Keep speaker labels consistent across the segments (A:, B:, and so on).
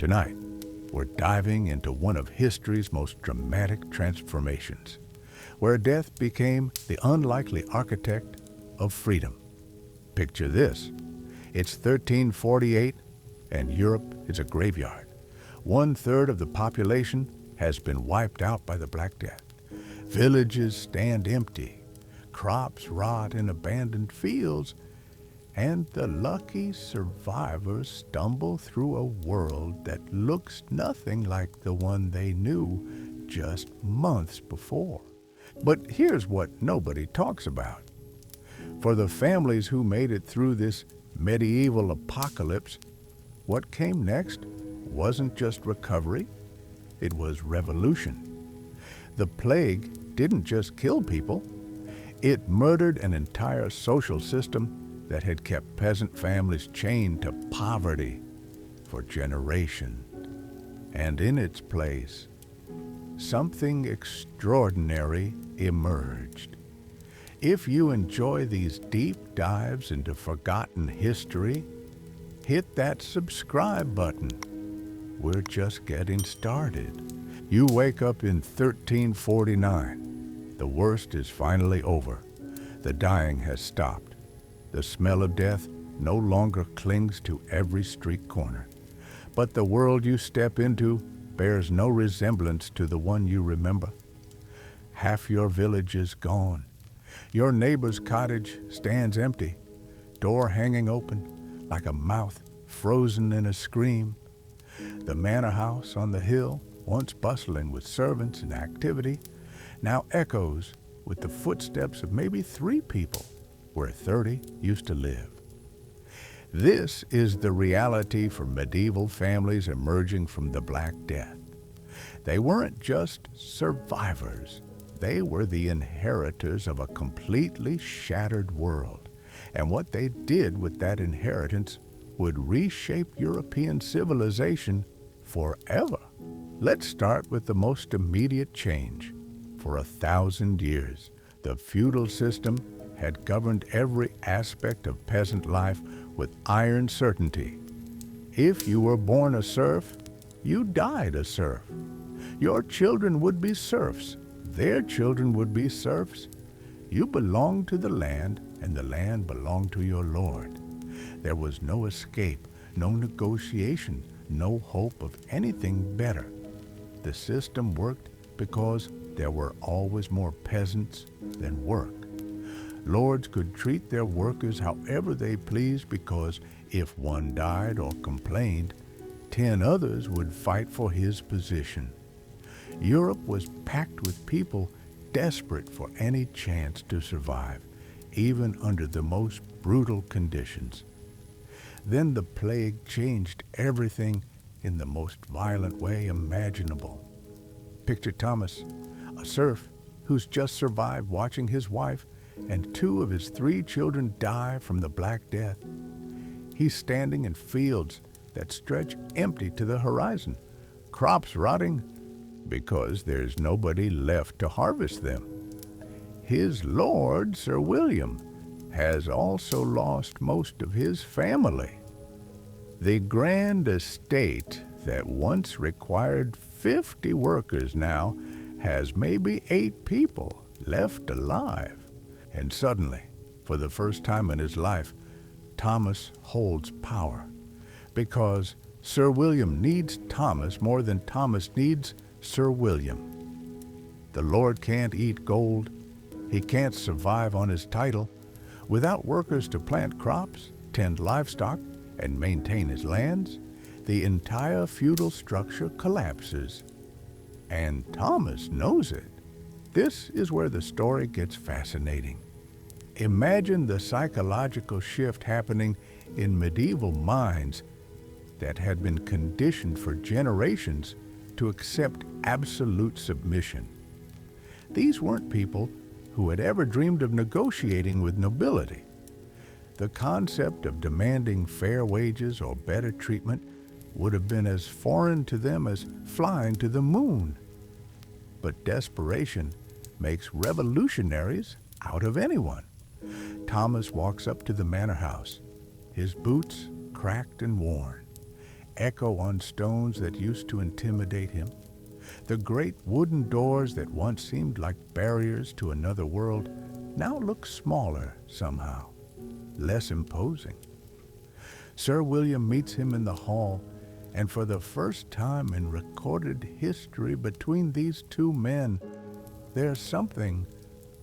A: Tonight, we're diving into one of history's most dramatic transformations, where death became the unlikely architect of freedom. Picture this. It's 1348, and Europe is a graveyard. 1/3 of the population has been wiped out by the Black Death. Villages stand empty, crops rot in abandoned fields, and the lucky survivors stumble through a world that looks nothing like the one they knew just months before. But here's what nobody talks about. For the families who made it through this medieval apocalypse, what came next wasn't just recovery, it was revolution. The plague didn't just kill people, it murdered an entire social system that had kept peasant families chained to poverty for generations. And in its place, something extraordinary emerged. If you enjoy these deep dives into forgotten history, hit that subscribe button. We're just getting started. You wake up in 1349. The worst is finally over. The dying has stopped. The smell of death no longer clings to every street corner. But the world you step into bears no resemblance to the one you remember. Half your village is gone. Your neighbor's cottage stands empty, door hanging open like a mouth frozen in a scream. The manor house on the hill, once bustling with servants and activity, now echoes with the footsteps of maybe 3 people where 30 used to live. This is the reality for medieval families emerging from the Black Death. They weren't just survivors. They were the inheritors of a completely shattered world. And what they did with that inheritance would reshape European civilization forever. Let's start with the most immediate change. For 1,000 years, the feudal system had governed every aspect of peasant life with iron certainty. If you were born a serf, you died a serf. Your children would be serfs. Their children would be serfs. You belonged to the land, and the land belonged to your lord. There was no escape, no negotiation, no hope of anything better. The system worked because there were always more peasants than work. Lords could treat their workers however they pleased because if one died or complained, 10 others would fight for his position. Europe was packed with people desperate for any chance to survive, even under the most brutal conditions. Then the plague changed everything in the most violent way imaginable. Picture Thomas, a serf who's just survived watching his wife and 2 of his 3 children die from the Black Death. He's standing in fields that stretch empty to the horizon, crops rotting because there's nobody left to harvest them. His lord, Sir William, has also lost most of his family. The grand estate that once required 50 workers now has maybe 8 people left alive. And suddenly, for the first time in his life, Thomas holds power. Because Sir William needs Thomas more than Thomas needs Sir William. The Lord can't eat gold. He can't survive on his title. Without workers to plant crops, tend livestock, and maintain his lands, the entire feudal structure collapses. And Thomas knows it. This is where the story gets fascinating. Imagine the psychological shift happening in medieval minds that had been conditioned for generations to accept absolute submission. These weren't people who had ever dreamed of negotiating with nobility. The concept of demanding fair wages or better treatment would have been as foreign to them as flying to the moon. But desperation makes revolutionaries out of anyone. Thomas walks up to the manor house, his boots cracked and worn. echo on stones that used to intimidate him. The great wooden doors that once seemed like barriers to another world now look smaller somehow, less imposing. Sir William meets him in the hall, and for the first time in recorded history between these two men, there's something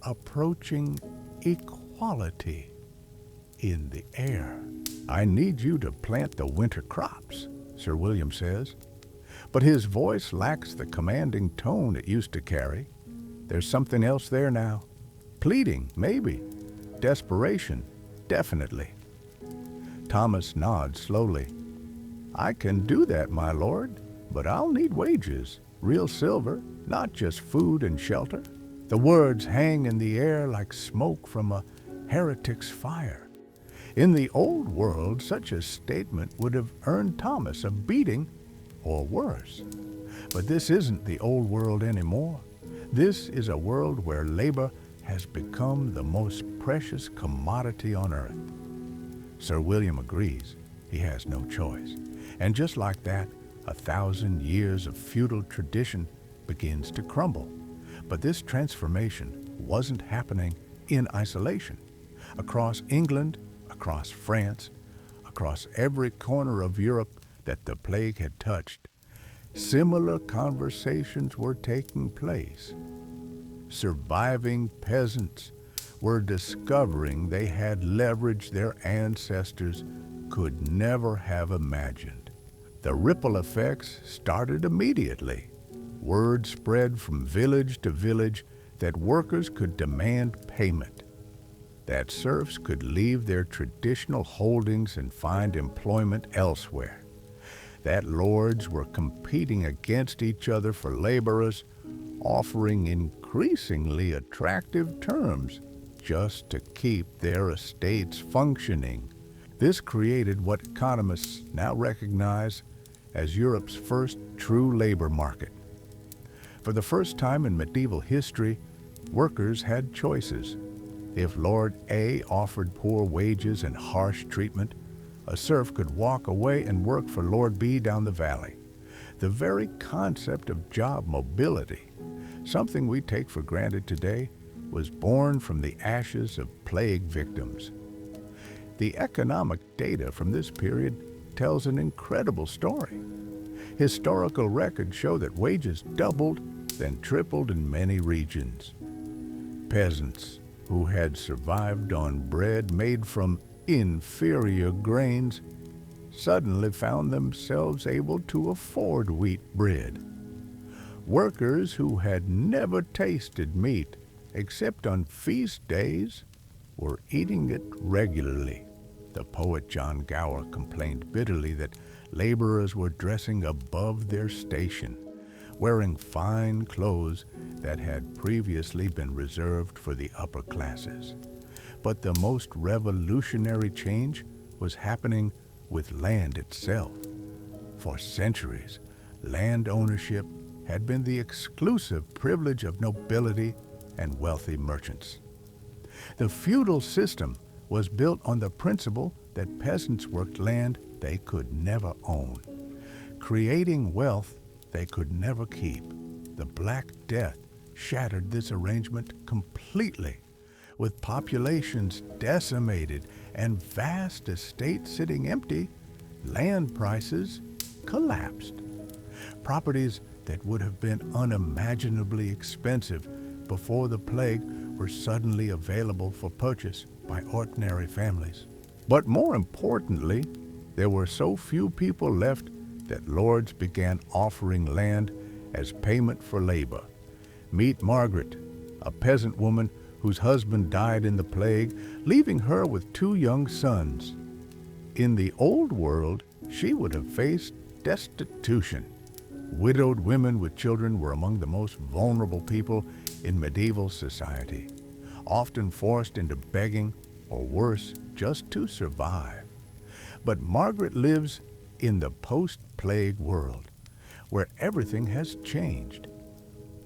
A: approaching equality in the air. "I need you to plant the winter crops," Sir William says. But his voice lacks the commanding tone it used to carry. There's something else there now. Pleading, maybe. Desperation, definitely. Thomas nods slowly. "I can do that, my lord, but I'll need wages, real silver, not just food and shelter." The words hang in the air like smoke from a heretic's fire. In the old world, such a statement would have earned Thomas a beating or worse. But this isn't the old world anymore. This is a world where labor has become the most precious commodity on earth. Sir William agrees. He has no choice. And just like that, 1,000 years of feudal tradition begins to crumble. But this transformation wasn't happening in isolation. Across England, across France, across every corner of Europe that the plague had touched, similar conversations were taking place. Surviving peasants were discovering they had leverage their ancestors could never have imagined. The ripple effects started immediately. Word spread from village to village that workers could demand payment, that serfs could leave their traditional holdings and find employment elsewhere, that lords were competing against each other for laborers, offering increasingly attractive terms just to keep their estates functioning. This created what economists now recognize as Europe's first true labor market. For the first time in medieval history, workers had choices. If Lord A offered poor wages and harsh treatment, a serf could walk away and work for Lord B down the valley. The very concept of job mobility, something we take for granted today, was born from the ashes of plague victims. The economic data from this period tells an incredible story. Historical records show that wages doubled, then tripled in many regions. Peasants who had survived on bread made from inferior grains suddenly found themselves able to afford wheat bread. Workers who had never tasted meat except on feast days were eating it regularly. The poet John Gower complained bitterly that laborers were dressing above their station, wearing fine clothes that had previously been reserved for the upper classes. But the most revolutionary change was happening with land itself. For centuries, land ownership had been the exclusive privilege of nobility and wealthy merchants. The feudal system was built on the principle that peasants worked land they could never own, creating wealth they could never keep. The Black Death shattered this arrangement completely. With populations decimated and vast estates sitting empty, land prices collapsed. Properties that would have been unimaginably expensive before the plague were suddenly available for purchase by ordinary families. But more importantly, there were so few people left that lords began offering land as payment for labor. Meet Margaret, a peasant woman whose husband died in the plague, leaving her with 2 young sons. In the old world, she would have faced destitution. Widowed women with children were among the most vulnerable people in medieval society, often forced into begging or worse, just to survive. But Margaret lives in the post-plague world, where everything has changed.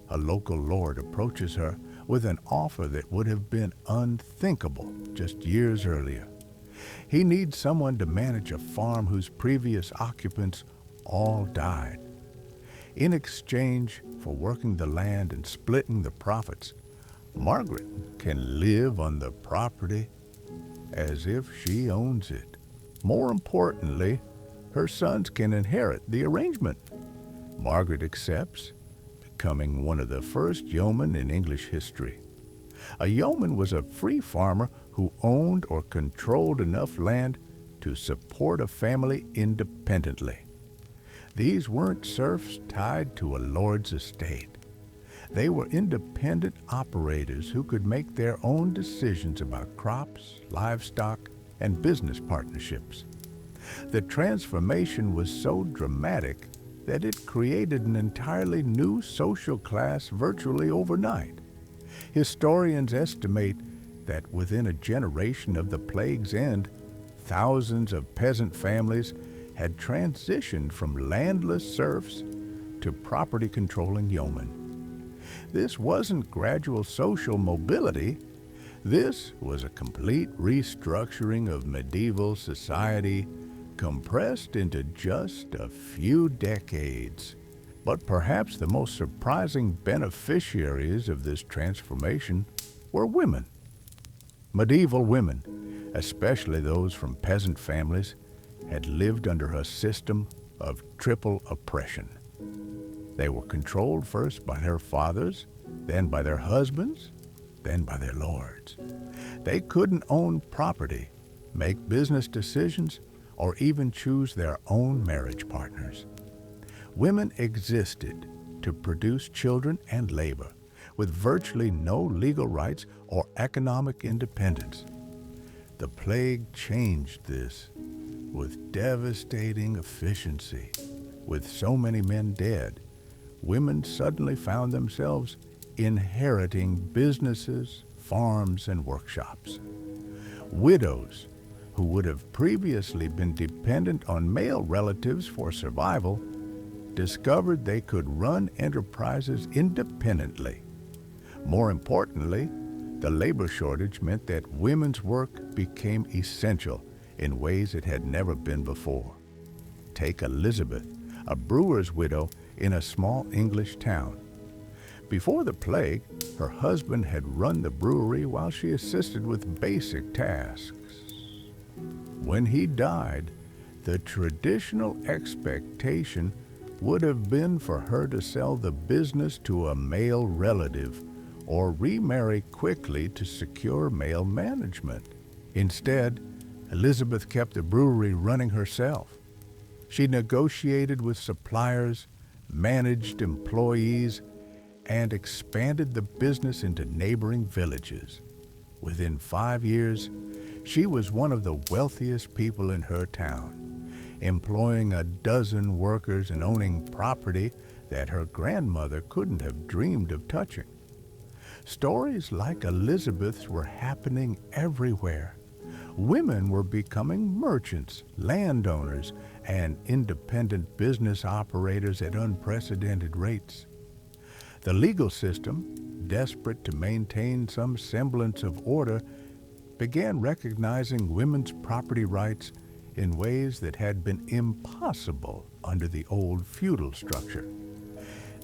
A: A local lord approaches her with an offer that would have been unthinkable just years earlier. He needs someone to manage a farm whose previous occupants all died. In exchange for working the land and splitting the profits, Margaret can live on the property as if she owns it. More importantly, her sons can inherit the arrangement. Margaret accepts, becoming one of the first yeomen in English history. A yeoman was a free farmer who owned or controlled enough land to support a family independently. These weren't serfs tied to a lord's estate. They were independent operators who could make their own decisions about crops, livestock, and business partnerships. The transformation was so dramatic that it created an entirely new social class virtually overnight. Historians estimate that within a generation of the plague's end, thousands of peasant families had transitioned from landless serfs to property-controlling yeomen. This wasn't gradual social mobility. This was a complete restructuring of medieval society compressed into just a few decades. But perhaps the most surprising beneficiaries of this transformation were women. Medieval women, especially those from peasant families, had lived under a system of triple oppression. They were controlled first by their fathers, then by their husbands, then by their lords. They couldn't own property, make business decisions, or even choose their own marriage partners. Women existed to produce children and labor, with virtually no legal rights or economic independence. The plague changed this with devastating efficiency. With so many men dead, women suddenly found themselves inheriting businesses, farms, and workshops. Widows, who would have previously been dependent on male relatives for survival, discovered they could run enterprises independently. More importantly, the labor shortage meant that women's work became essential in ways it had never been before. Take Elizabeth, a brewer's widow in a small English town. Before the plague, her husband had run the brewery while she assisted with basic tasks. When he died, the traditional expectation would have been for her to sell the business to a male relative or remarry quickly to secure male management. Instead, Elizabeth kept the brewery running herself. She negotiated with suppliers, managed employees, and expanded the business into neighboring villages. Within 5 years, she was one of the wealthiest people in her town, employing a dozen workers and owning property that her grandmother couldn't have dreamed of touching. Stories like Elizabeth's were happening everywhere. Women were becoming merchants, landowners, and independent business operators at unprecedented rates. The legal system, desperate to maintain some semblance of order, began recognizing women's property rights in ways that had been impossible under the old feudal structure.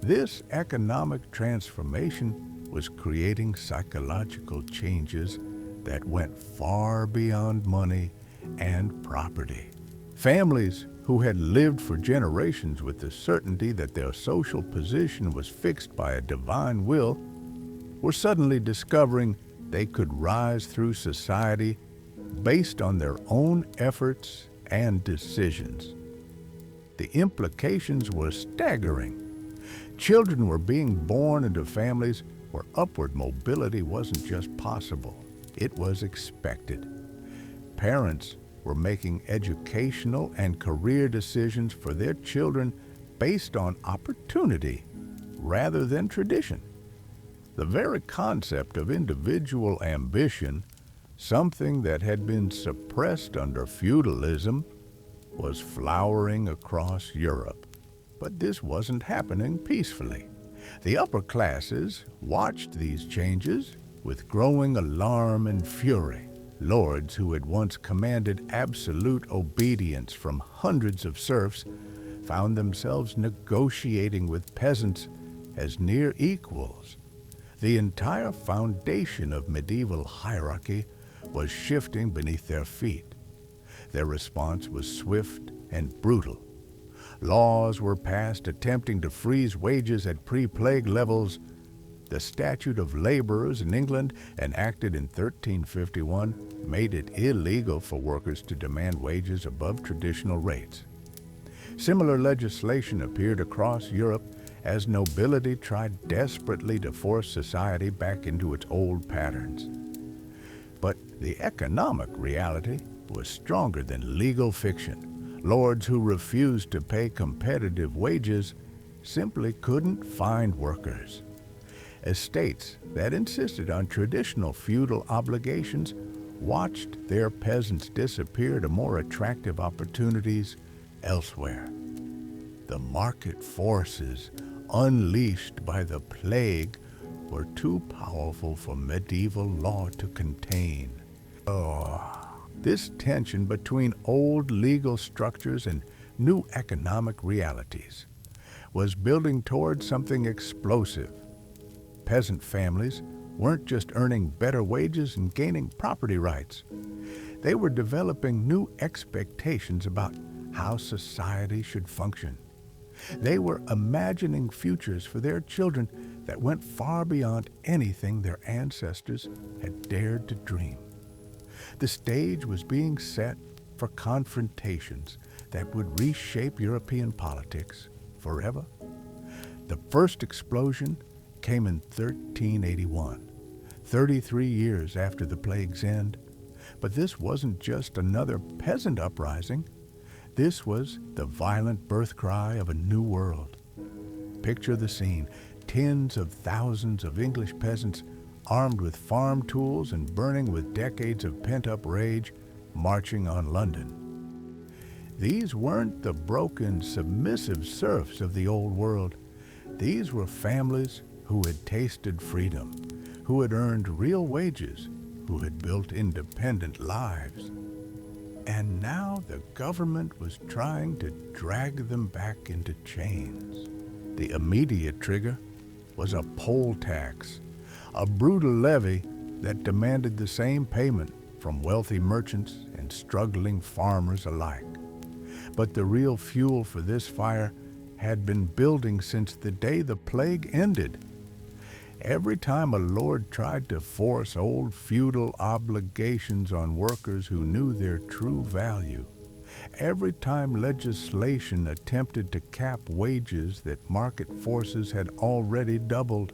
A: This economic transformation was creating psychological changes that went far beyond money and property. Families who had lived for generations with the certainty that their social position was fixed by a divine will were suddenly discovering they could rise through society based on their own efforts and decisions. The implications were staggering. Children were being born into families where upward mobility wasn't just possible, it was expected. Parents were making educational and career decisions for their children based on opportunity rather than tradition. The very concept of individual ambition, something that had been suppressed under feudalism, was flowering across Europe. But this wasn't happening peacefully. The upper classes watched these changes with growing alarm and fury. Lords who had once commanded absolute obedience from hundreds of serfs found themselves negotiating with peasants as near equals. The entire foundation of medieval hierarchy was shifting beneath their feet. Their response was swift and brutal. Laws were passed attempting to freeze wages at pre-plague levels. The Statute of Laborers in England, enacted in 1351, made it illegal for workers to demand wages above traditional rates. Similar legislation appeared across Europe as nobility tried desperately to force society back into its old patterns. But the economic reality was stronger than legal fiction. Lords who refused to pay competitive wages simply couldn't find workers. Estates that insisted on traditional feudal obligations watched their peasants disappear to more attractive opportunities elsewhere. The market forces unleashed by the plague were too powerful for medieval law to contain. This tension between old legal structures and new economic realities was building toward something explosive. Peasant families weren't just earning better wages and gaining property rights. They were developing new expectations about how society should function. They were imagining futures for their children that went far beyond anything their ancestors had dared to dream. The stage was being set for confrontations that would reshape European politics forever. The first explosion came in 1381, 33 years after the plague's end. But this wasn't just another peasant uprising. This was the violent birth cry of a new world. Picture the scene: tens of thousands of English peasants, armed with farm tools and burning with decades of pent-up rage, marching on London. These weren't the broken, submissive serfs of the old world. These were families who had tasted freedom, who had earned real wages, who had built independent lives. And now the government was trying to drag them back into chains. The immediate trigger was a poll tax, a brutal levy that demanded the same payment from wealthy merchants and struggling farmers alike. But the real fuel for this fire had been building since the day the plague ended. Every time a lord tried to force old feudal obligations on workers who knew their true value, every time legislation attempted to cap wages that market forces had already doubled,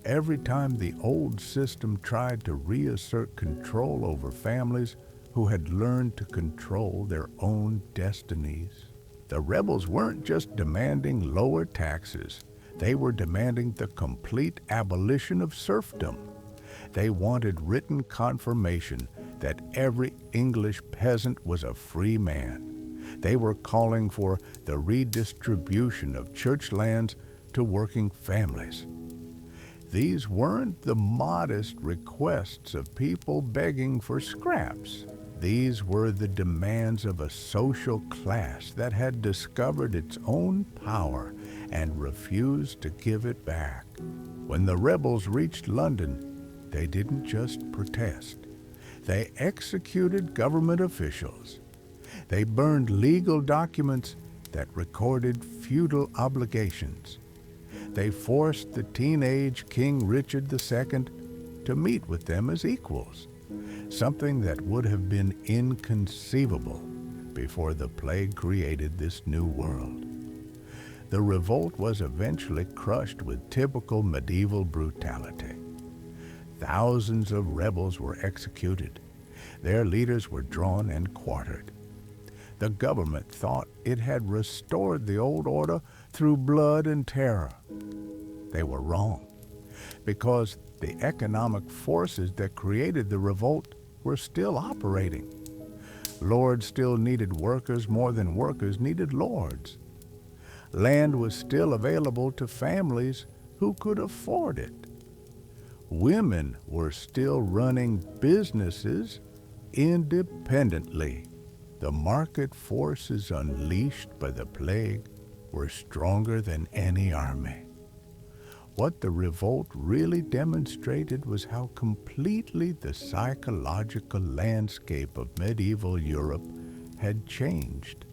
A: every time the old system tried to reassert control over families who had learned to control their own destinies, the rebels weren't just demanding lower taxes. They were demanding the complete abolition of serfdom. They wanted written confirmation that every English peasant was a free man. They were calling for the redistribution of church lands to working families. These weren't the modest requests of people begging for scraps. These were the demands of a social class that had discovered its own power and refused to give it back. When the rebels reached London, they didn't just protest. They executed government officials. They burned legal documents that recorded feudal obligations. They forced the teenage King Richard II to meet with them as equals, something that would have been inconceivable before the plague created this new world. The revolt was eventually crushed with typical medieval brutality. Thousands of rebels were executed. Their leaders were drawn and quartered. The government thought it had restored the old order through blood and terror. They were wrong, because the economic forces that created the revolt were still operating. Lords still needed workers more than workers needed lords. Land was still available to families who could afford it. Women were still running businesses independently. The market forces unleashed by the plague were stronger than any army. What the revolt really demonstrated was how completely the psychological landscape of medieval Europe had changed.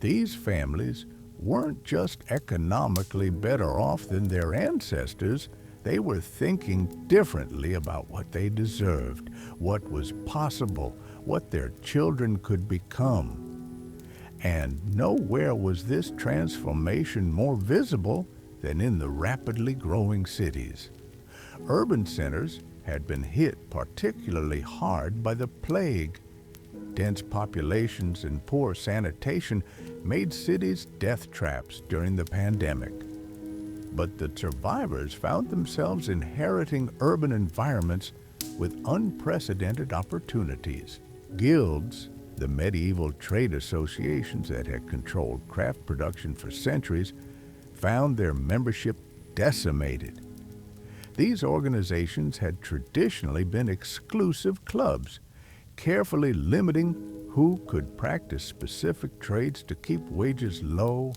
A: These families weren't just economically better off than their ancestors, they were thinking differently about what they deserved, what was possible, what their children could become. And nowhere was this transformation more visible than in the rapidly growing cities. Urban centers had been hit particularly hard by the plague. Dense populations and poor sanitation made cities death traps during the pandemic. But the survivors found themselves inheriting urban environments with unprecedented opportunities. Guilds, the medieval trade associations that had controlled craft production for centuries, found their membership decimated. These organizations had traditionally been exclusive clubs, carefully limiting who could practice specific trades to keep wages low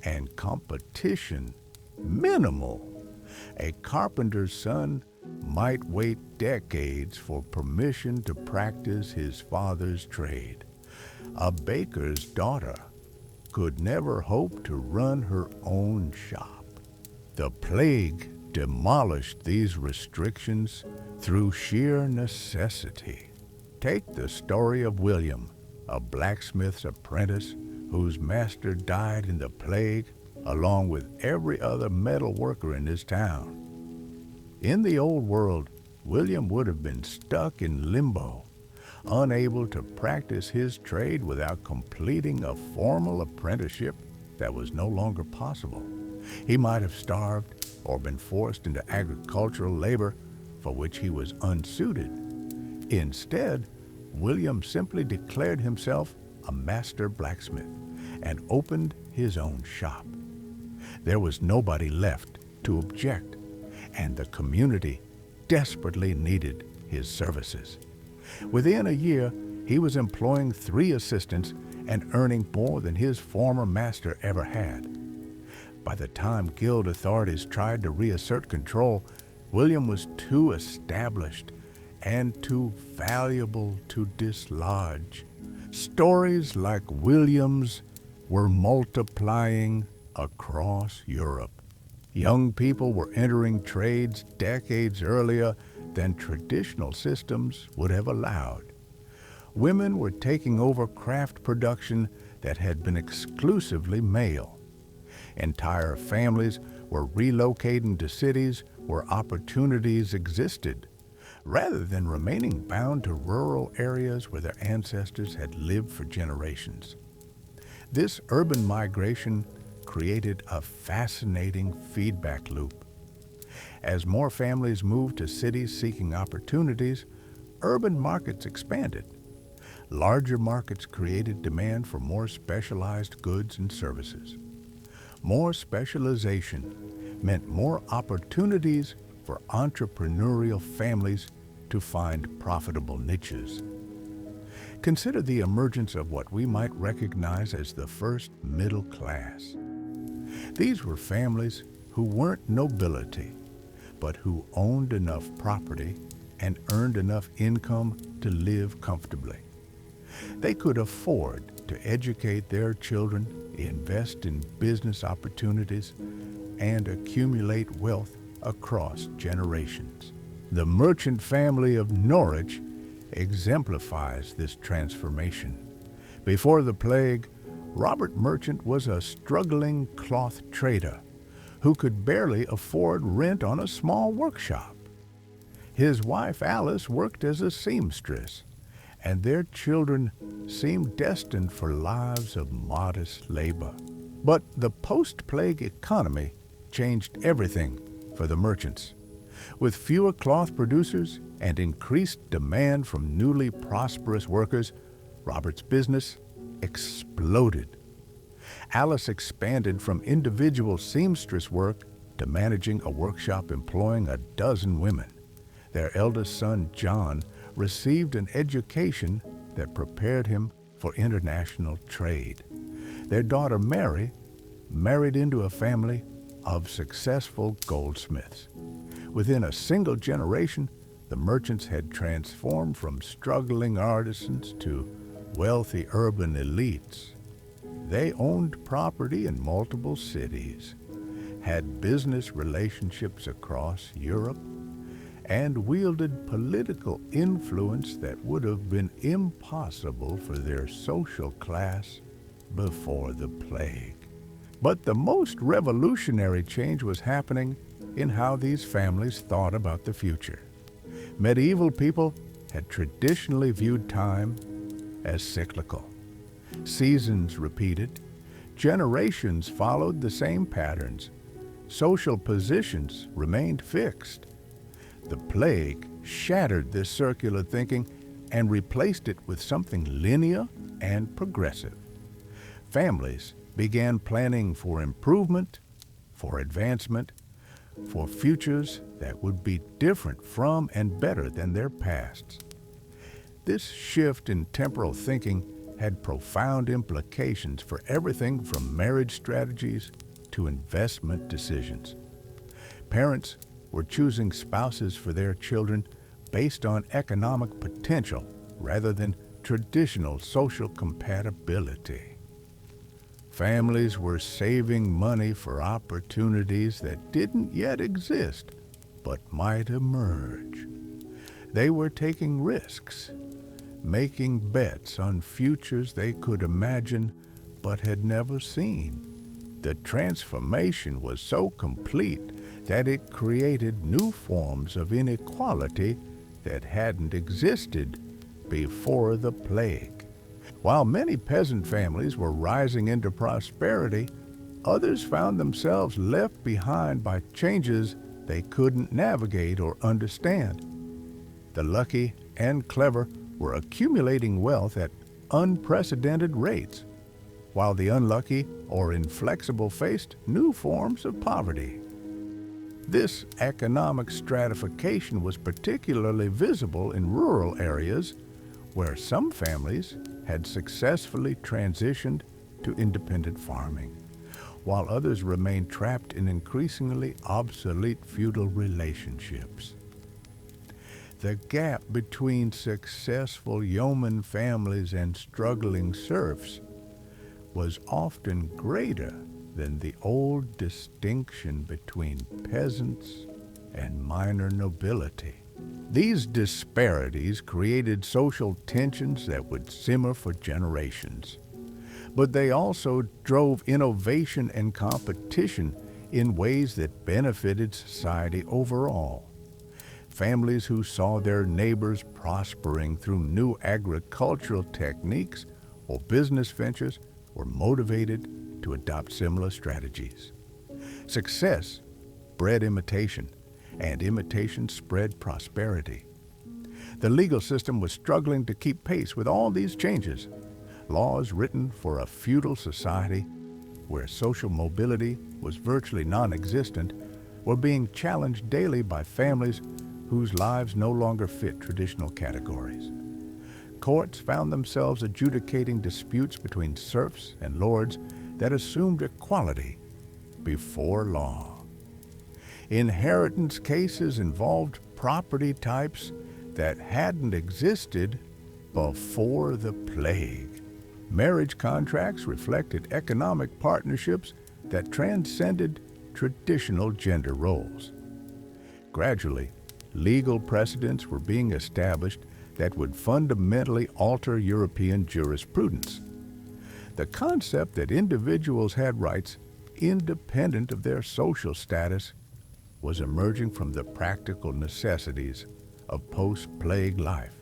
A: and competition minimal. A carpenter's son might wait decades for permission to practice his father's trade. A baker's daughter could never hope to run her own shop. The plague demolished these restrictions through sheer necessity. Take the story of William, a blacksmith's apprentice whose master died in the plague along with every other metal worker in his town. In the old world, William would have been stuck in limbo, unable to practice his trade without completing a formal apprenticeship that was no longer possible. He might have starved or been forced into agricultural labor for which he was unsuited. Instead, William simply declared himself a master blacksmith and opened his own shop. There was nobody left to object, and the community desperately needed his services. Within a year, he was employing 3 assistants and earning more than his former master ever had. By the time guild authorities tried to reassert control, William was too established and too valuable to dislodge. Stories like William's were multiplying across Europe. Young people were entering trades decades earlier than traditional systems would have allowed. Women were taking over craft production that had been exclusively male. Entire families were relocating to cities where opportunities existed, rather than remaining bound to rural areas where their ancestors had lived for generations. This urban migration created a fascinating feedback loop. As more families moved to cities seeking opportunities, urban markets expanded. Larger markets created demand for more specialized goods and services. More specialization meant more opportunities for entrepreneurial families to find profitable niches. Consider the emergence of what we might recognize as the first middle class. These were families who weren't nobility, but who owned enough property and earned enough income to live comfortably. They could afford to educate their children, invest in business opportunities, and accumulate wealth across generations. The merchant family of Norwich exemplifies this transformation. Before the plague, Robert Merchant was a struggling cloth trader who could barely afford rent on a small workshop. His wife Alice worked as a seamstress, and their children seemed destined for lives of modest labor. But the post-plague economy changed everything for the merchants. With fewer cloth producers and increased demand from newly prosperous workers, Robert's business exploded. Alice expanded from individual seamstress work to managing a workshop employing a dozen women. Their eldest son, John, received an education that prepared him for international trade. Their daughter Mary married into a family of successful goldsmiths. Within a single generation, the merchants had transformed from struggling artisans to wealthy urban elites. They owned property in multiple cities, had business relationships across Europe, and wielded political influence that would have been impossible for their social class before the plague. But the most revolutionary change was happening in how these families thought about the future. Medieval people had traditionally viewed time as cyclical. Seasons repeated, generations followed the same patterns, social positions remained fixed. The plague shattered this circular thinking and replaced it with something linear and progressive. Families began planning for improvement, for advancement, for futures that would be different from and better than their pasts. This shift in temporal thinking had profound implications for everything from marriage strategies to investment decisions. Parents were choosing spouses for their children based on economic potential rather than traditional social compatibility. Families were saving money for opportunities that didn't yet exist, but might emerge. They were taking risks, making bets on futures they could imagine but had never seen. The transformation was so complete that it created new forms of inequality that hadn't existed before the plague. While many peasant families were rising into prosperity, others found themselves left behind by changes they couldn't navigate or understand. The lucky and clever were accumulating wealth at unprecedented rates, while the unlucky or inflexible faced new forms of poverty. This economic stratification was particularly visible in rural areas where some families had successfully transitioned to independent farming, while others remained trapped in increasingly obsolete feudal relationships. The gap between successful yeoman families and struggling serfs was often greater than the old distinction between peasants and minor nobility. These disparities created social tensions that would simmer for generations, but they also drove innovation and competition in ways that benefited society overall. Families who saw their neighbors prospering through new agricultural techniques or business ventures were motivated to adopt similar strategies. Success bred imitation, and imitation spread prosperity. The legal system was struggling to keep pace with all these changes. Laws written for a feudal society where social mobility was virtually non-existent were being challenged daily by families whose lives no longer fit traditional categories. Courts found themselves adjudicating disputes between serfs and lords that assumed equality before law. Inheritance cases involved property types that hadn't existed before the plague. Marriage contracts reflected economic partnerships that transcended traditional gender roles. Gradually, legal precedents were being established that would fundamentally alter European jurisprudence. The concept that individuals had rights independent of their social status was emerging from the practical necessities of post-plague life.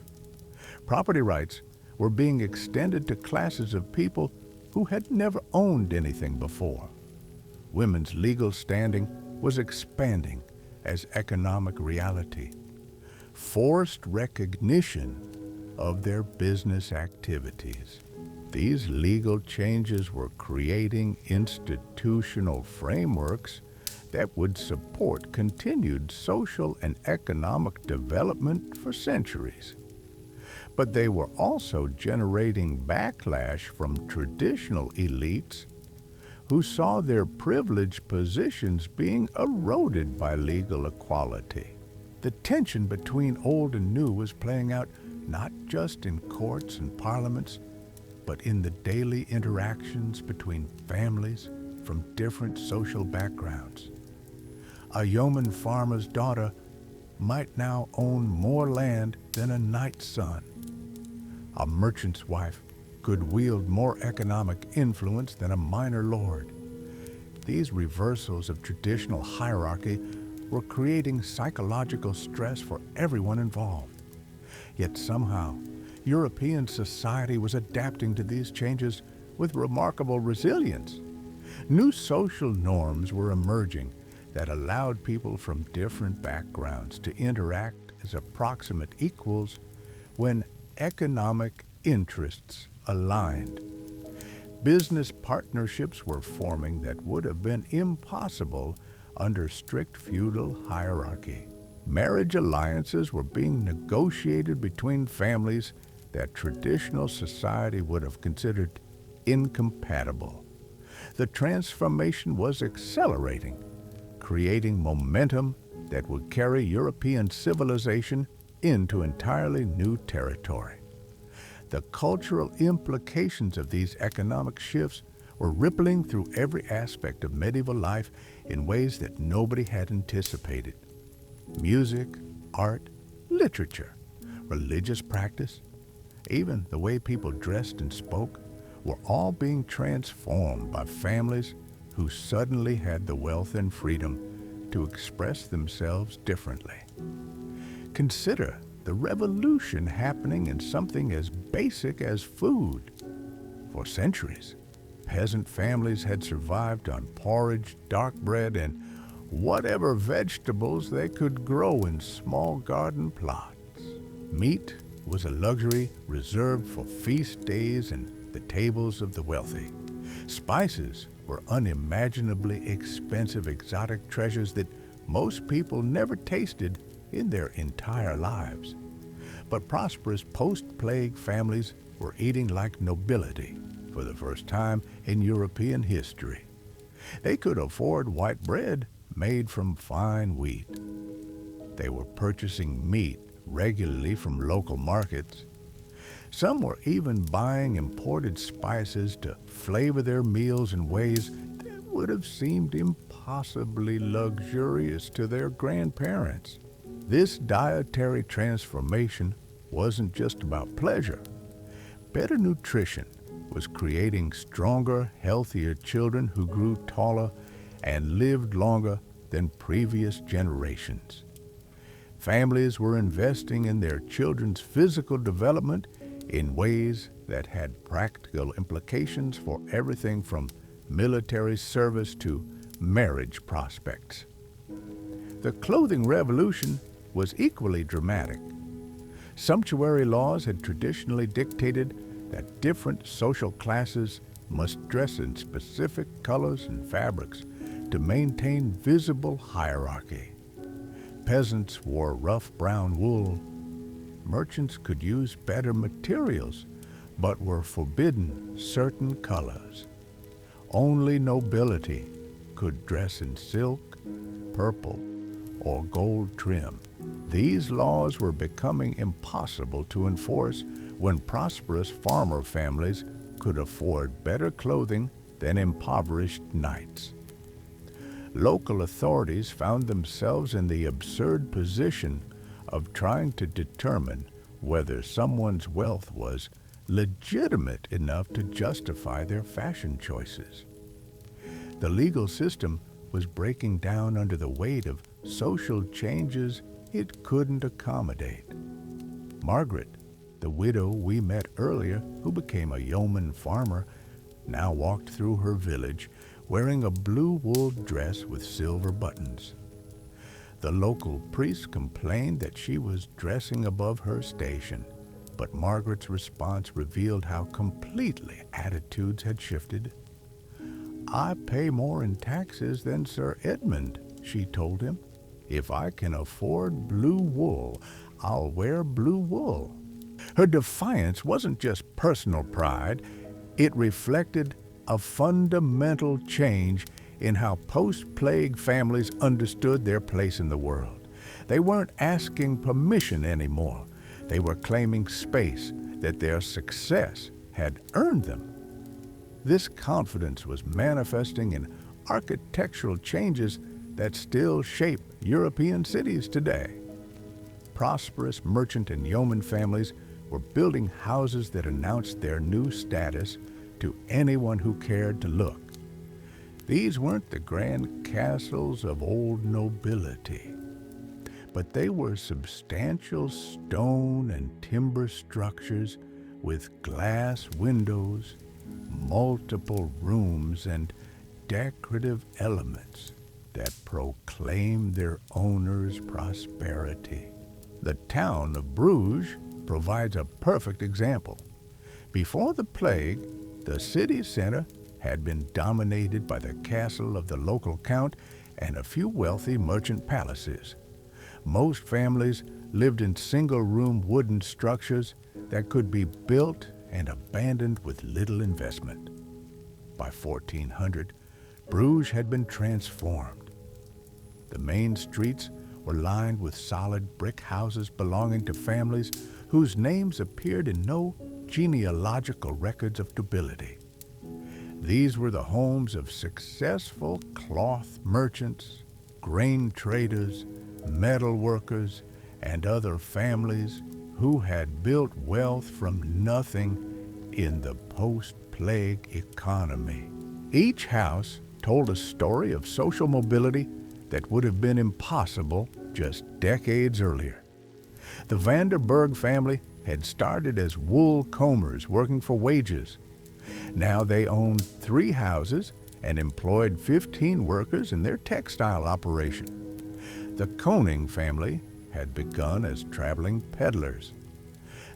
A: Property rights were being extended to classes of people who had never owned anything before. Women's legal standing was expanding as economic reality forced recognition of their business activities. These legal changes were creating institutional frameworks that would support continued social and economic development for centuries. But they were also generating backlash from traditional elites who saw their privileged positions being eroded by legal equality. The tension between old and new was playing out not just in courts and parliaments, but in the daily interactions between families from different social backgrounds. A yeoman farmer's daughter might now own more land than a knight's son. A merchant's wife could wield more economic influence than a minor lord. These reversals of traditional hierarchy were creating psychological stress for everyone involved. Yet somehow, European society was adapting to these changes with remarkable resilience. New social norms were emerging that allowed people from different backgrounds to interact as approximate equals when economic interests aligned. Business partnerships were forming that would have been impossible under strict feudal hierarchy. Marriage alliances were being negotiated between families that traditional society would have considered incompatible. The transformation was accelerating, creating momentum that would carry European civilization into entirely new territory. The cultural implications of these economic shifts were rippling through every aspect of medieval life in ways that nobody had anticipated. Music, art, literature, religious practice, even the way people dressed and spoke, were all being transformed by families who suddenly had the wealth and freedom to express themselves differently. Consider the revolution happening in something as basic as food. For centuries, peasant families had survived on porridge, dark bread, and whatever vegetables they could grow in small garden plots. Meat was a luxury reserved for feast days and the tables of the wealthy. Spices were unimaginably expensive exotic treasures that most people never tasted in their entire lives. But prosperous post-plague families were eating like nobility for the first time in European history. They could afford white bread made from fine wheat. They were purchasing meat regularly from local markets. Some were even buying imported spices to flavor their meals in ways that would have seemed impossibly luxurious to their grandparents. This dietary transformation wasn't just about pleasure. Better nutrition was creating stronger, healthier children who grew taller and lived longer than previous generations. Families were investing in their children's physical development in ways that had practical implications for everything from military service to marriage prospects. The clothing revolution was equally dramatic. Sumptuary laws had traditionally dictated that different social classes must dress in specific colors and fabrics to maintain visible hierarchy. Peasants wore rough brown wool. Merchants could use better materials, but were forbidden certain colors. Only nobility could dress in silk, purple, or gold trim. These laws were becoming impossible to enforce when prosperous farmer families could afford better clothing than impoverished knights. Local authorities found themselves in the absurd position of trying to determine whether someone's wealth was legitimate enough to justify their fashion choices. The legal system was breaking down under the weight of social changes it couldn't accommodate. Margaret, the widow we met earlier who became a yeoman farmer, now walked through her village wearing a blue wool dress with silver buttons. The local priest complained that she was dressing above her station, but Margaret's response revealed how completely attitudes had shifted. "I pay more in taxes than Sir Edmund," she told him. "If I can afford blue wool, I'll wear blue wool." Her defiance wasn't just personal pride, it reflected a fundamental change in how post-plague families understood their place in the world. They weren't asking permission anymore. They were claiming space that their success had earned them. This confidence was manifesting in architectural changes that still shape European cities today. Prosperous merchant and yeoman families were building houses that announced their new status to anyone who cared to look. These weren't the grand castles of old nobility, but they were substantial stone and timber structures with glass windows, multiple rooms, and decorative elements that proclaimed their owners' prosperity. The town of Bruges provides a perfect example. Before the plague, the city center had been dominated by the castle of the local count and a few wealthy merchant palaces. Most families lived in single-room wooden structures that could be built and abandoned with little investment. By 1400, Bruges had been transformed. The main streets were lined with solid brick houses belonging to families whose names appeared in no genealogical records of nobility. These were the homes of successful cloth merchants, grain traders, metal workers, and other families who had built wealth from nothing in the post-plague economy. Each house told a story of social mobility that would have been impossible just decades earlier. The Vanderburg family had started as wool combers working for wages. Now they owned 3 houses and employed 15 workers in their textile operation. The Koning family had begun as traveling peddlers.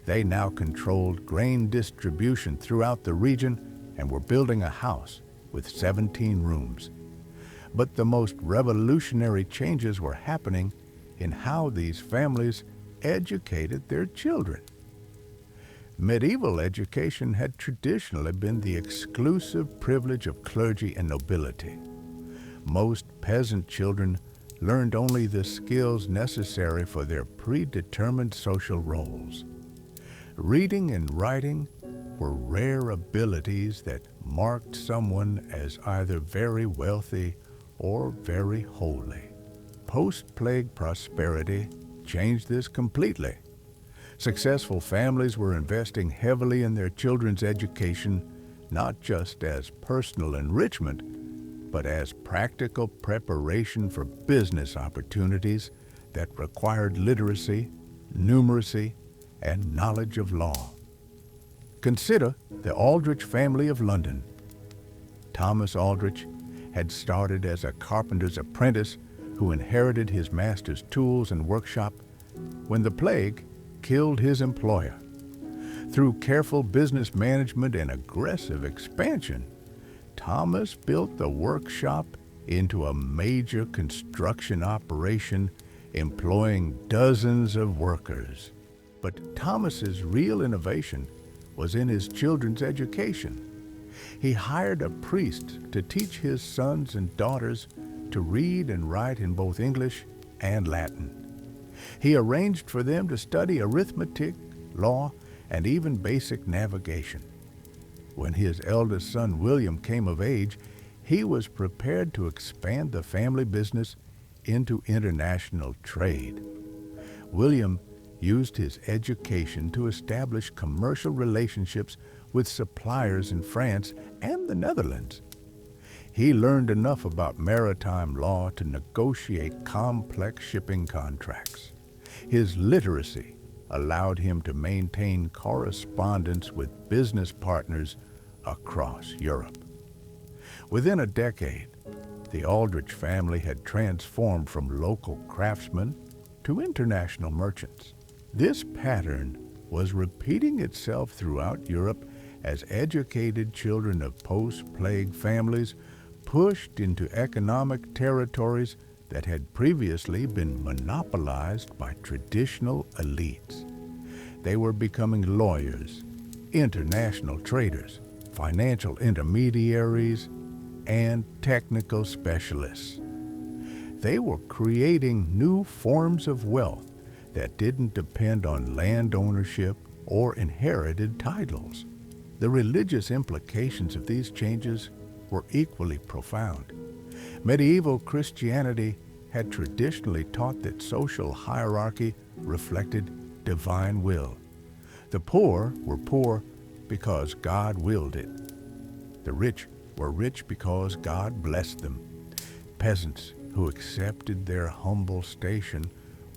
A: They now controlled grain distribution throughout the region and were building a house with 17 rooms. But the most revolutionary changes were happening in how these families educated their children. Medieval education had traditionally been the exclusive privilege of clergy and nobility. Most peasant children learned only the skills necessary for their predetermined social roles. Reading and writing were rare abilities that marked someone as either very wealthy or very holy. Post-plague prosperity changed this completely. Successful families were investing heavily in their children's education, not just as personal enrichment, but as practical preparation for business opportunities that required literacy, numeracy, and knowledge of law. Consider the Aldrich family of London. Thomas Aldrich had started as a carpenter's apprentice who inherited his master's tools and workshop when the plague killed his employer. Through careful business management and aggressive expansion, Thomas built the workshop into a major construction operation employing dozens of workers. But Thomas's real innovation was in his children's education. He hired a priest to teach his sons and daughters to read and write in both English and Latin. He arranged for them to study arithmetic, law, and even basic navigation. When his eldest son William came of age, he was prepared to expand the family business into international trade. William used his education to establish commercial relationships with suppliers in France and the Netherlands. He learned enough about maritime law to negotiate complex shipping contracts. His literacy allowed him to maintain correspondence with business partners across Europe. Within a decade, the Aldrich family had transformed from local craftsmen to international merchants. This pattern was repeating itself throughout Europe as educated children of post-plague families pushed into economic territories that had previously been monopolized by traditional elites. They were becoming lawyers, international traders, financial intermediaries, and technical specialists. They were creating new forms of wealth that didn't depend on land ownership or inherited titles. The religious implications of these changes were equally profound. Medieval Christianity had traditionally taught that social hierarchy reflected divine will. The poor were poor because God willed it. The rich were rich because God blessed them. Peasants who accepted their humble station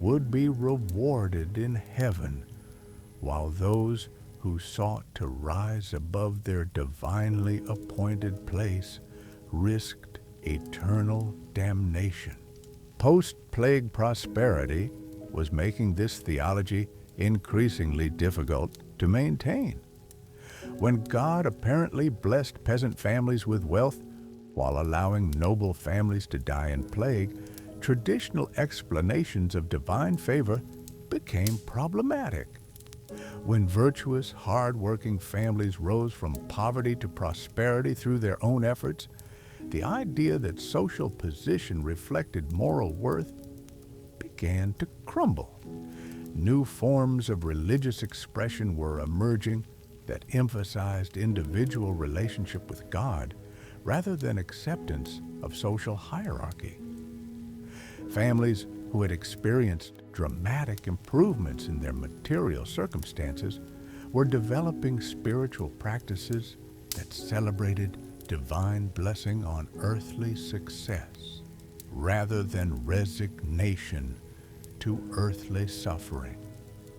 A: would be rewarded in heaven, while those who sought to rise above their divinely appointed place risked eternal damnation. Post-plague prosperity was making this theology increasingly difficult to maintain. When God apparently blessed peasant families with wealth while allowing noble families to die in plague, traditional explanations of divine favor became problematic. When virtuous, hard-working families rose from poverty to prosperity through their own efforts, the idea that social position reflected moral worth began to crumble. New forms of religious expression were emerging that emphasized individual relationship with God rather than acceptance of social hierarchy. Families who had experienced dramatic improvements in their material circumstances were developing spiritual practices that celebrated divine blessing on earthly success rather than resignation to earthly suffering.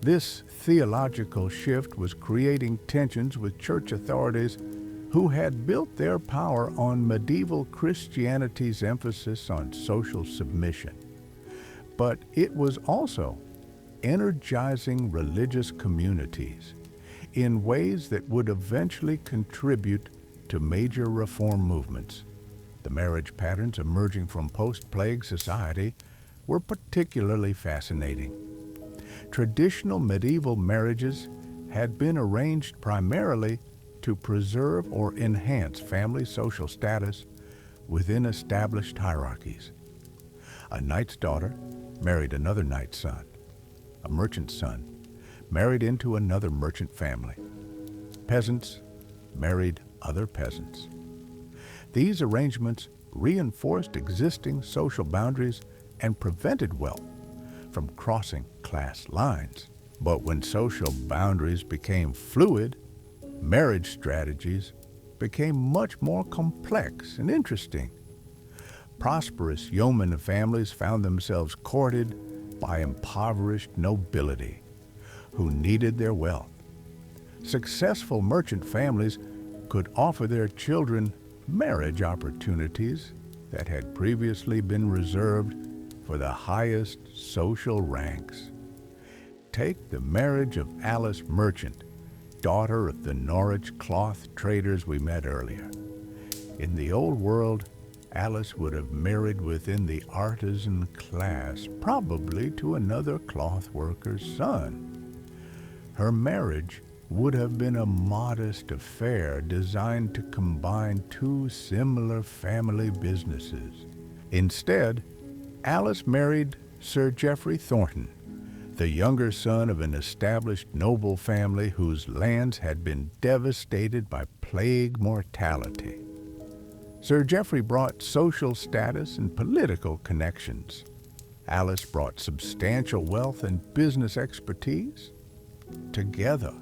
A: This theological shift was creating tensions with church authorities who had built their power on medieval Christianity's emphasis on social submission. But it was also energizing religious communities in ways that would eventually contribute to major reform movements. The marriage patterns emerging from post-plague society were particularly fascinating. Traditional medieval marriages had been arranged primarily to preserve or enhance family social status within established hierarchies. A knight's daughter married another knight's son. A merchant's son married into another merchant family. Peasants married other peasants. These arrangements reinforced existing social boundaries and prevented wealth from crossing class lines. But when social boundaries became fluid, marriage strategies became much more complex and interesting. Prosperous yeoman families found themselves courted by impoverished nobility who needed their wealth. Successful merchant families could offer their children marriage opportunities that had previously been reserved for the highest social ranks. Take the marriage of Alice Merchant, daughter of the Norwich cloth traders we met earlier. In the old world, Alice would have married within the artisan class, probably to another cloth worker's son. Her marriage would have been a modest affair designed to combine two similar family businesses. Instead, Alice married Sir Geoffrey Thornton, the younger son of an established noble family whose lands had been devastated by plague mortality. Sir Geoffrey brought social status and political connections. Alice brought substantial wealth and business expertise. Together,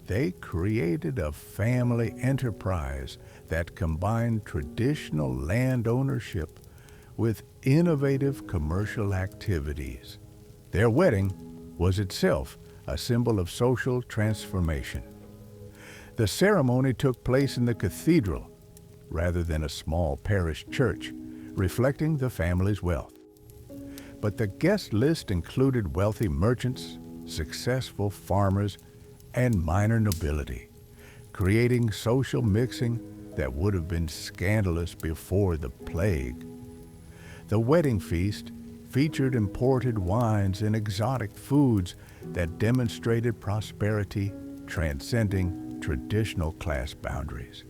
A: they created a family enterprise that combined traditional land ownership with innovative commercial activities. Their wedding was itself a symbol of social transformation. The ceremony took place in the cathedral rather than a small parish church, reflecting the family's wealth. But the guest list included wealthy merchants, successful farmers, and minor nobility, creating social mixing that would have been scandalous before the plague. The wedding feast featured imported wines and exotic foods that demonstrated prosperity transcending traditional class boundaries.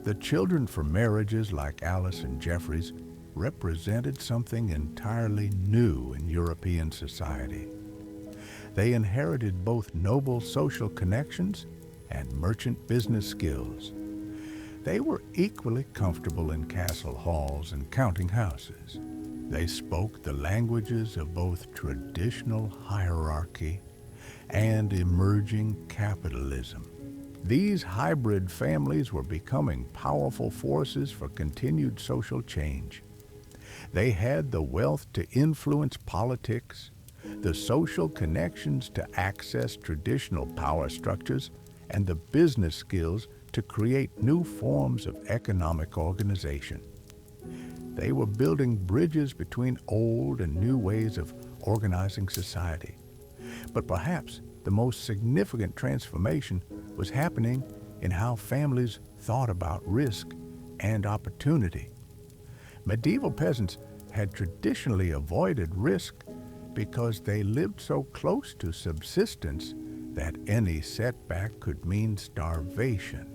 A: The children from marriages like Alice and Jeffrey's represented something entirely new in European society. They inherited both noble social connections and merchant business skills. They were equally comfortable in castle halls and counting houses. They spoke the languages of both traditional hierarchy and emerging capitalism. These hybrid families were becoming powerful forces for continued social change. They had the wealth to influence politics, the social connections to access traditional power structures, and the business skills to create new forms of economic organization. They were building bridges between old and new ways of organizing society. But perhaps the most significant transformation was happening in how families thought about risk and opportunity. Medieval peasants had traditionally avoided risk because they lived so close to subsistence that any setback could mean starvation.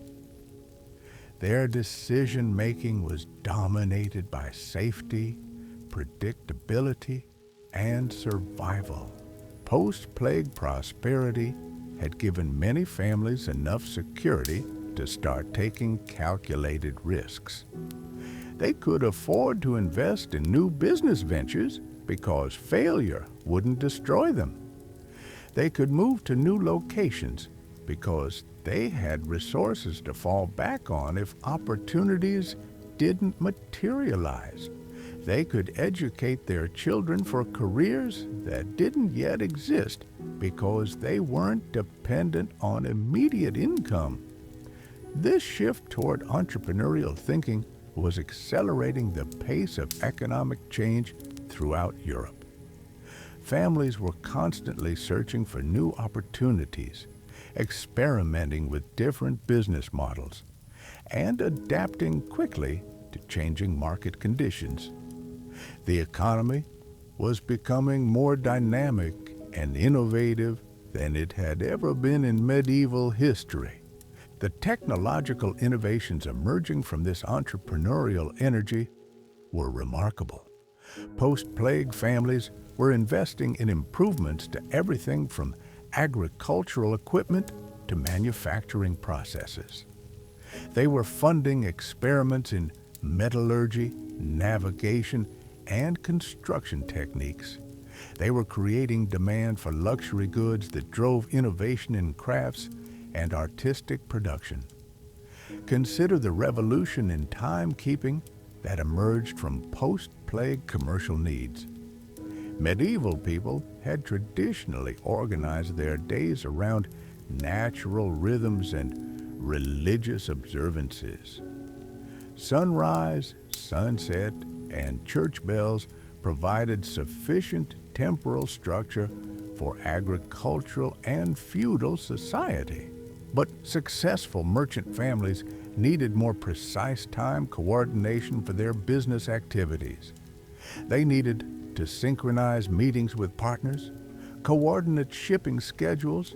A: Their decision-making was dominated by safety, predictability, and survival. Post-plague prosperity had given many families enough security to start taking calculated risks. They could afford to invest in new business ventures because failure wouldn't destroy them. They could move to new locations because they had resources to fall back on if opportunities didn't materialize. They could educate their children for careers that didn't yet exist because they weren't dependent on immediate income. This shift toward entrepreneurial thinking was accelerating the pace of economic change throughout Europe. Families were constantly searching for new opportunities, experimenting with different business models, and adapting quickly to changing market conditions. The economy was becoming more dynamic and innovative than it had ever been in medieval history. The technological innovations emerging from this entrepreneurial energy were remarkable. Post-plague families were investing in improvements to everything from agricultural equipment to manufacturing processes. They were funding experiments in metallurgy, navigation, and construction techniques. They were creating demand for luxury goods that drove innovation in crafts and artistic production. Consider the revolution in timekeeping that emerged from post-plague commercial needs. Medieval people had traditionally organized their days around natural rhythms and religious observances. Sunrise, sunset, and church bells provided sufficient temporal structure for agricultural and feudal society. But successful merchant families needed more precise time coordination for their business activities. They needed to synchronize meetings with partners, coordinate shipping schedules,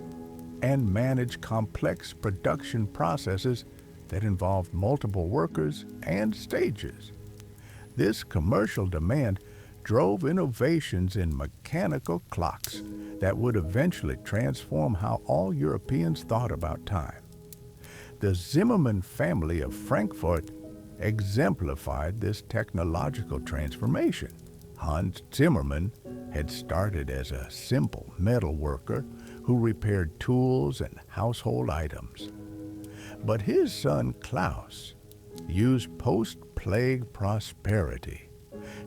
A: and manage complex production processes that involved multiple workers and stages. This commercial demand drove innovations in mechanical clocks that would eventually transform how all Europeans thought about time. The Zimmermann family of Frankfurt exemplified this technological transformation. Hans Zimmermann had started as a simple metal worker who repaired tools and household items. But his son Klaus used post-plague prosperity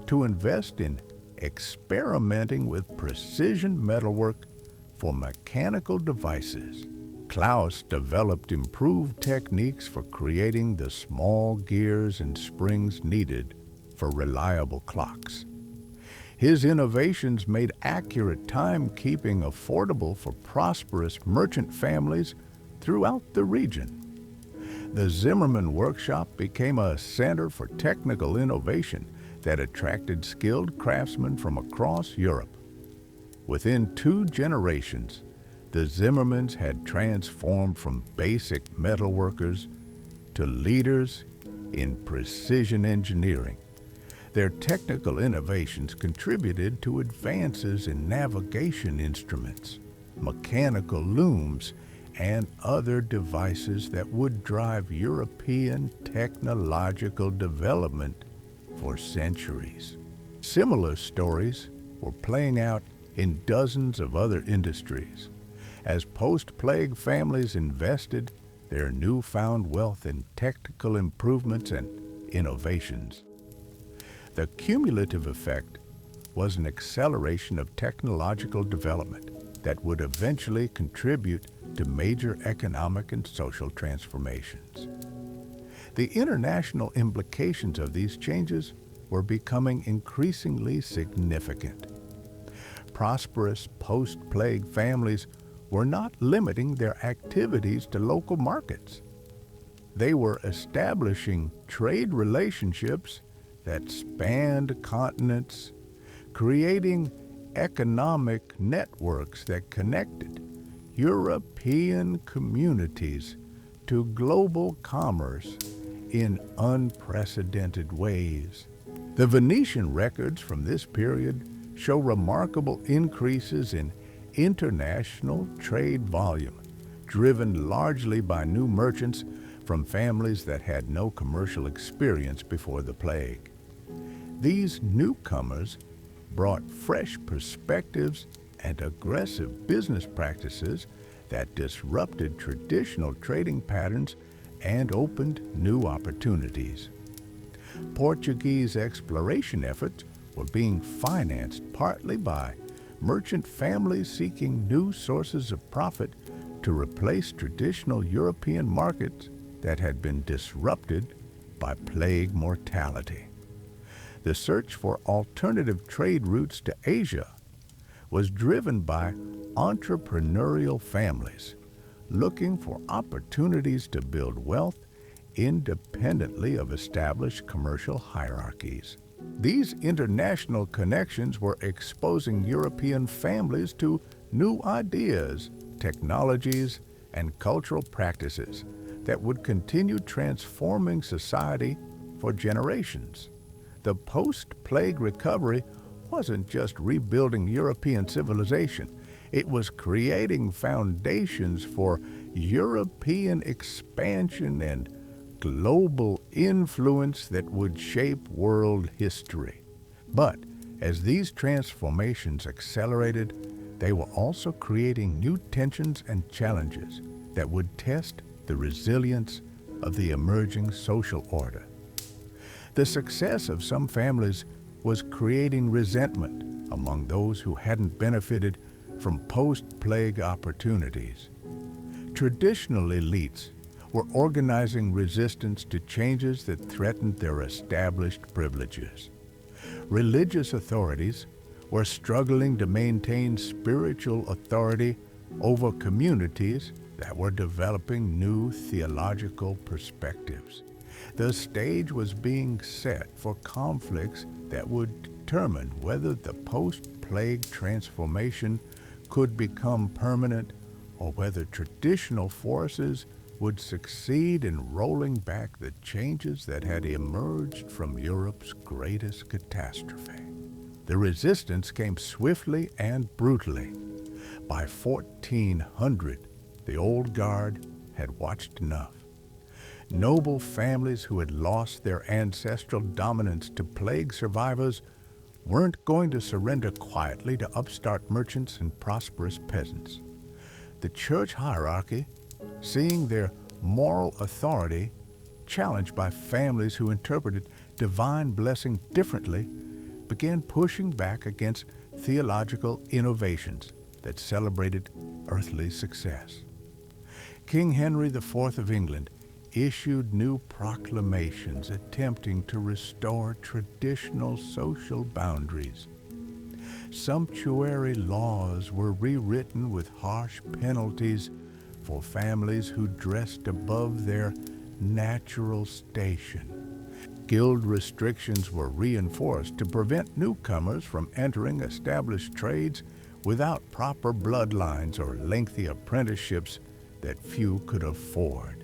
A: to invest in experimenting with precision metalwork for mechanical devices. Klaus developed improved techniques for creating the small gears and springs needed for reliable clocks. His innovations made accurate timekeeping affordable for prosperous merchant families throughout the region. The Zimmermann workshop became a center for technical innovation that attracted skilled craftsmen from across Europe. Within 2 generations, the Zimmermans had transformed from basic metalworkers to leaders in precision engineering. Their technical innovations contributed to advances in navigation instruments, mechanical looms, and other devices that would drive European technological development for centuries. Similar stories were playing out in dozens of other industries as post-plague families invested their newfound wealth in technical improvements and innovations. The cumulative effect was an acceleration of technological development that would eventually contribute to major economic and social transformations. The international implications of these changes were becoming increasingly significant. Prosperous post-plague families were not limiting their activities to local markets. They were establishing trade relationships that spanned continents, creating economic networks that connected European communities to global commerce in unprecedented ways. The Venetian records from this period show remarkable increases in international trade volume, driven largely by new merchants from families that had no commercial experience before the plague. These newcomers brought fresh perspectives and aggressive business practices that disrupted traditional trading patterns and opened new opportunities. Portuguese exploration efforts were being financed partly by merchant families seeking new sources of profit to replace traditional European markets that had been disrupted by plague mortality. The search for alternative trade routes to Asia was driven by entrepreneurial families looking for opportunities to build wealth independently of established commercial hierarchies. These international connections were exposing European families to new ideas, technologies, and cultural practices that would continue transforming society for generations. The post-plague recovery wasn't just rebuilding European civilization, it was creating foundations for European expansion and global influence that would shape world history. But as these transformations accelerated, they were also creating new tensions and challenges that would test the resilience of the emerging social order. The success of some families was creating resentment among those who hadn't benefited from post-plague opportunities. Traditional elites were organizing resistance to changes that threatened their established privileges. Religious authorities were struggling to maintain spiritual authority over communities that were developing new theological perspectives. The stage was being set for conflicts that would determine whether the post-plague transformation could become permanent or whether traditional forces would succeed in rolling back the changes that had emerged from Europe's greatest catastrophe. The resistance came swiftly and brutally. By 1400, the old guard had watched enough. Noble families who had lost their ancestral dominance to plague survivors weren't going to surrender quietly to upstart merchants and prosperous peasants. The church hierarchy, seeing their moral authority challenged by families who interpreted divine blessing differently, began pushing back against theological innovations that celebrated earthly success. King Henry IV of England issued new proclamations attempting to restore traditional social boundaries. Sumptuary laws were rewritten with harsh penalties for families who dressed above their natural station. Guild restrictions were reinforced to prevent newcomers from entering established trades without proper bloodlines or lengthy apprenticeships that few could afford.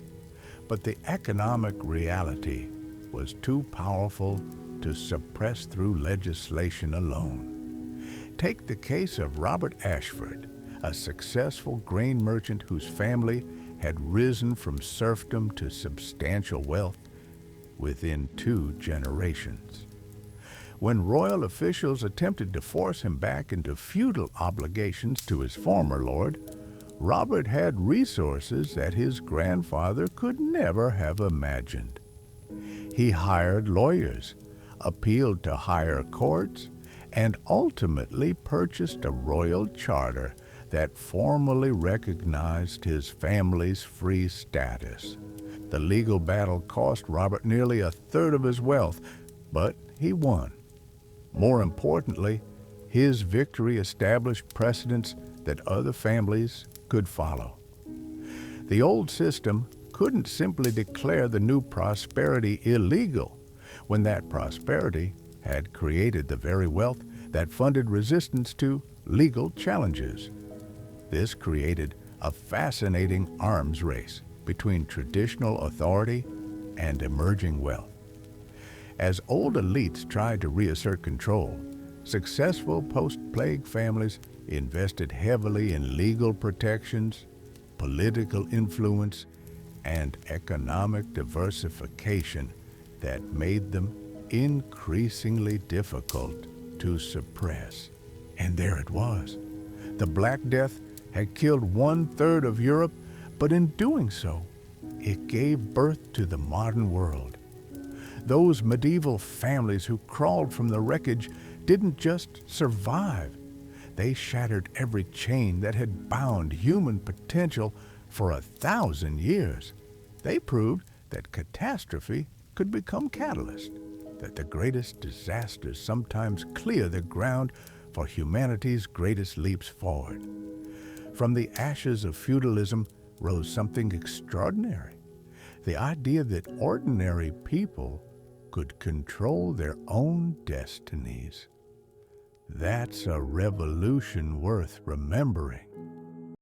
A: But the economic reality was too powerful to suppress through legislation alone. Take the case of Robert Ashford, a successful grain merchant whose family had risen from serfdom to substantial wealth within 2 generations. When royal officials attempted to force him back into feudal obligations to his former lord, Robert had resources that his grandfather could never have imagined. He hired lawyers, appealed to higher courts, and ultimately purchased a royal charter that formally recognized his family's free status. The legal battle cost Robert nearly a third of his wealth, but he won. More importantly, his victory established precedents that other families could follow. The old system couldn't simply declare the new prosperity illegal when that prosperity had created the very wealth that funded resistance to legal challenges. This created a fascinating arms race between traditional authority and emerging wealth. As old elites tried to reassert control, successful post-plague families invested heavily in legal protections, political influence, and economic diversification that made them increasingly difficult to suppress. And there it was. The Black Death had killed 1/3 of Europe, but in doing so, it gave birth to the modern world. Those medieval families who crawled from the wreckage didn't just survive. They shattered every chain that had bound human potential for 1,000 years. They proved that catastrophe could become catalyst, that the greatest disasters sometimes clear the ground for humanity's greatest leaps forward. From the ashes of feudalism rose something extraordinary. The idea that ordinary people could control their own destinies. That's a revolution worth remembering.